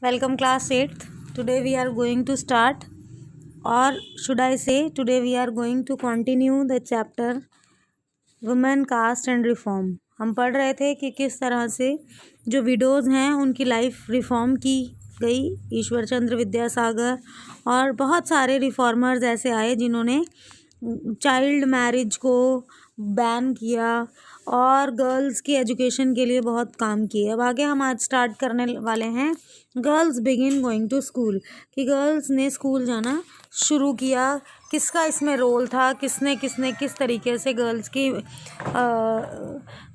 Welcome class 8th. Today we are going to start, or should I say today we are going to continue the chapter women caste and reform. हम पढ़ रहे थे कि किस तरह से जो विडोज़ हैं उनकी लाइफ रिफॉर्म की गई। ईश्वर चंद्र विद्यासागर और बहुत सारे रिफॉर्मर्स ऐसे आए जिन्होंने चाइल्ड मैरिज को बैन किया और गर्ल्स की एजुकेशन के लिए बहुत काम किए। अब आगे हम आज स्टार्ट करने वाले हैं girls begin going to school, कि गर्ल्स ने स्कूल जाना शुरू किया, किसका इसमें रोल था, किसने किसने किस तरीके से गर्ल्स की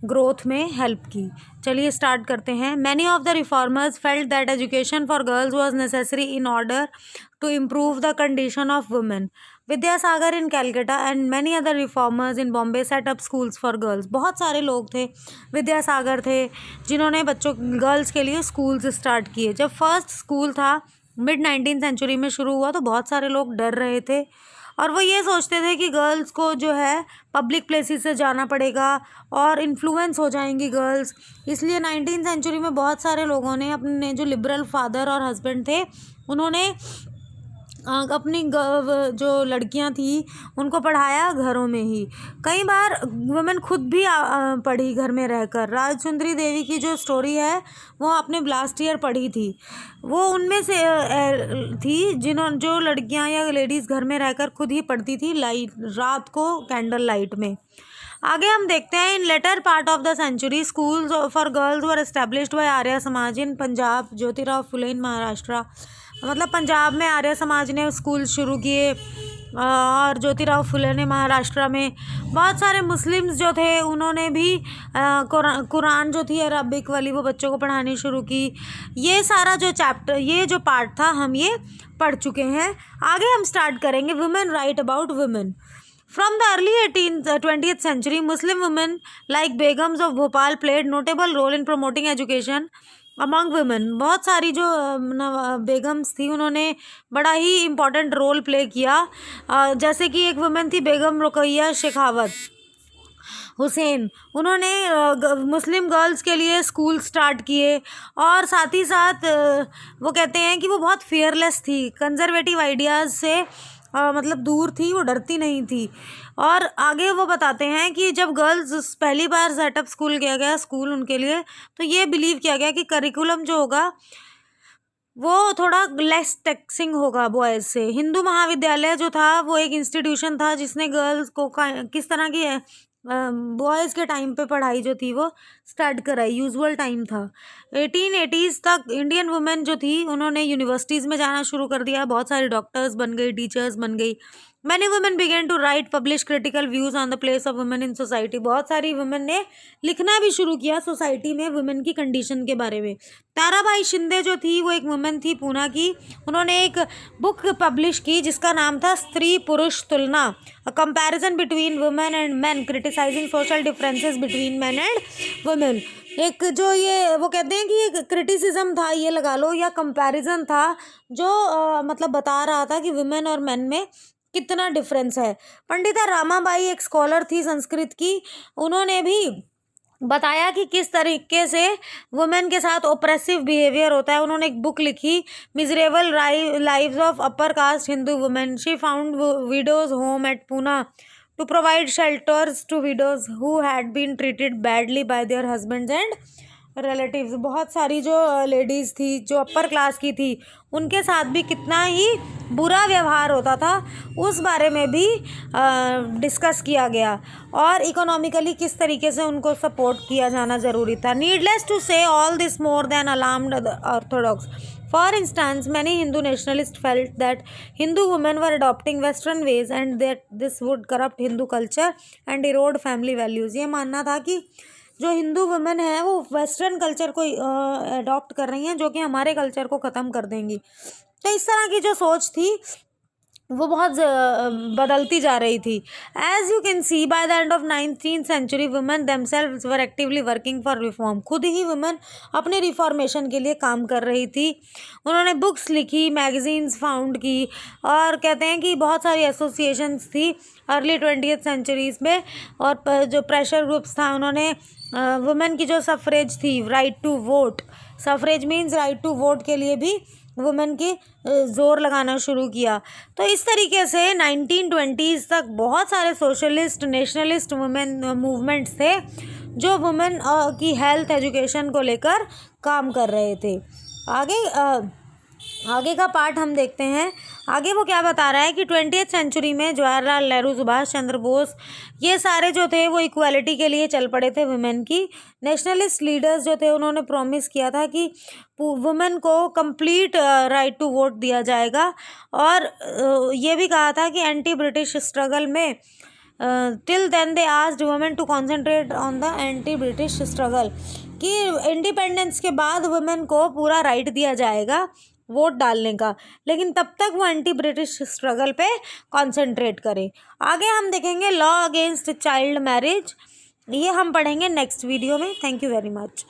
ग्रोथ में हेल्प की। चलिए स्टार्ट करते हैं। Many of the reformers felt that education for girls was necessary in order to improve the condition of women. Vidyasagar in Calcutta and many other reformers in Bombay set up schools for girls. बहुत सारे लोग थे, विद्यासागर थे जिन्होंने बच्चों girls के लिए schools start किए। जब फर्स्ट स्कूल था मिड 19th सेंचुरी में शुरू हुआ तो बहुत सारे लोग डर रहे थे और वो ये सोचते थे कि गर्ल्स को जो है पब्लिक प्लेसेस से जाना पड़ेगा और इन्फ्लुएंस हो जाएंगी गर्ल्स। इसलिए 19th सेंचुरी में बहुत सारे लोगों ने अपने जो लिबरल फादर और हस्बैंड थे उन्होंने अपनी जो लड़कियां थी उनको पढ़ाया घरों में ही। कई बार वुमेन खुद भी पढ़ी घर में रहकर। राजसुंदरी देवी की जो स्टोरी है वो आपने लास्ट ईयर पढ़ी थी, वो उनमें से थी जो लड़कियां या लेडीज़ घर में रहकर खुद ही पढ़ती थी रात को कैंडल लाइट में। आगे हम देखते हैं in later part of the century schools for girls were established by Arya Samaj in Punjab, Jyotirao Phule इन महाराष्ट्र। मतलब पंजाब में आर्य समाज ने स्कूल शुरू किए और ज्योतिराव फुले ने महाराष्ट्र में। बहुत सारे मुस्लिम्स जो थे उन्होंने भी कुरान जो थी अरबिक वाली वो बच्चों को पढ़ानी शुरू की। ये सारा जो चैप्टर, ये जो पार्ट था हम ये पढ़ चुके हैं। आगे हम स्टार्ट करेंगे women right about women. From the early 20th century, Muslim women like Begums of Bhopal played notable role in promoting education among women. बहुत सारी जो बेगम्स थी उन्होंने बड़ा ही इम्पोर्टेंट रोल प्ले किया। जैसे कि एक वुमेन थी बेगम रुकैया शेखावत हुसैन, उन्होंने मुस्लिम गर्ल्स के लिए स्कूल स्टार्ट किए और साथ ही साथ वो कहते हैं कि वो बहुत फियरलेस थी, कंजर्वेटिव आइडियाज़ से मतलब दूर थी, वो डरती नहीं थी। और आगे वो बताते हैं कि जब गर्ल्स पहली बार सेटअप स्कूल किया गया स्कूल उनके लिए, तो ये बिलीव किया गया कि करिकुलम जो होगा वो थोड़ा लेस टैक्सिंग होगा बॉयज़ से। हिंदू महाविद्यालय जो था वो एक इंस्टीट्यूशन था जिसने गर्ल्स को किस तरह की बॉयज़ के टाइम पे पढ़ाई जो थी वो स्टार्ट कराई, यूजुअल टाइम था। 1880s तक इंडियन वुमेन जो थी उन्होंने यूनिवर्सिटीज़ में जाना शुरू कर दिया, बहुत सारी डॉक्टर्स बन गई, टीचर्स बन गई। Many women began to write publish critical views on the place of women in society. बहुत सारी वुमेन ने लिखना भी शुरू किया सोसाइटी में वुमेन की कंडीशन के बारे में। ताराबाई शिंदे जो थी वो एक वुमेन थी पूना की, उन्होंने एक बुक पब्लिश की जिसका नाम था Stri Purush Tulana, a comparison between women and man criticising social differences between man and women. एक जो ये वो कहते हैं कि एक क्रिटिसिज्म था, ये लगा लो, या कंपैरिजन था जो मतलब बता रहा था कि वुमेन और मैन में कितना डिफरेंस है। पंडिता रामाबाई एक स्कॉलर थी संस्कृत की, उन्होंने भी बताया कि किस तरीके से वुमेन के साथ ओप्रेसिव बिहेवियर होता है। उन्होंने एक बुक लिखी miserable lives of upper caste Hindu women. She found widows home at Poona to provide shelters to widows who had been treated badly by their husbands and relatives। बहुत सारी जो लेडीज़ थी जो अपर क्लास की थी उनके साथ भी कितना ही बुरा व्यवहार होता था उस बारे में भी डिस्कस किया गया और इकोनॉमिकली किस तरीके से उनको सपोर्ट किया जाना ज़रूरी था। नीडलेस टू से all this more than alarmed the Orthodox. For instance, many Hindu nationalists felt that Hindu women were adopting Western ways and that this would corrupt Hindu culture and erode family values। ये मानना था कि जो Hindu women है वो western culture को adopt कर रही हैं जो कि हमारे कल्चर को ख़त्म कर देंगी। तो इस तरह की जो सोच थी वो बहुत बदलती जा रही थी। As you can see by the end of 19th century women themselves were actively working for reform. खुद ही वुमेन अपने रिफॉर्मेशन के लिए काम कर रही थी। उन्होंने बुक्स लिखी, मैगजीन्स फाउंड की और कहते हैं कि बहुत सारी एसोसिएशंस थी अर्ली 20th सेंचुरीज़ में। और जो प्रेशर ग्रुप्स था उन्होंने वुमेन की जो सफरेज थी, right to vote, suffrage means right to vote के लिए भी वुमेन की ज़ोर लगाना शुरू किया। तो इस तरीके से 1920s तक बहुत सारे सोशलिस्ट नेशनलिस्ट वुमेन मूवमेंट्स थे जो वुमेन की हेल्थ एजुकेशन को लेकर काम कर रहे थे। आगे का पार्ट हम देखते हैं। आगे वो क्या बता रहा है कि 20th सेंचुरी में जवाहरलाल नेहरू, सुभाष चंद्र बोस, ये सारे जो थे वो इक्वालिटी के लिए चल पड़े थे वुमेन की। नेशनलिस्ट लीडर्स जो थे उन्होंने प्रॉमिस किया था कि वुमेन को कंप्लीट राइट टू वोट दिया जाएगा, और ये भी कहा था कि एंटी ब्रिटिश स्ट्रगल में till then they asked women to concentrate on the anti British struggle, कि इंडिपेंडेंस के बाद वुमेन को पूरा राइट दिया जाएगा वोट डालने का, लेकिन तब तक वो एंटी ब्रिटिश स्ट्रगल पे कंसंट्रेट करें। आगे हम देखेंगे लॉ अगेंस्ट चाइल्ड मैरिज, ये हम पढ़ेंगे नेक्स्ट वीडियो में। Thank you very much.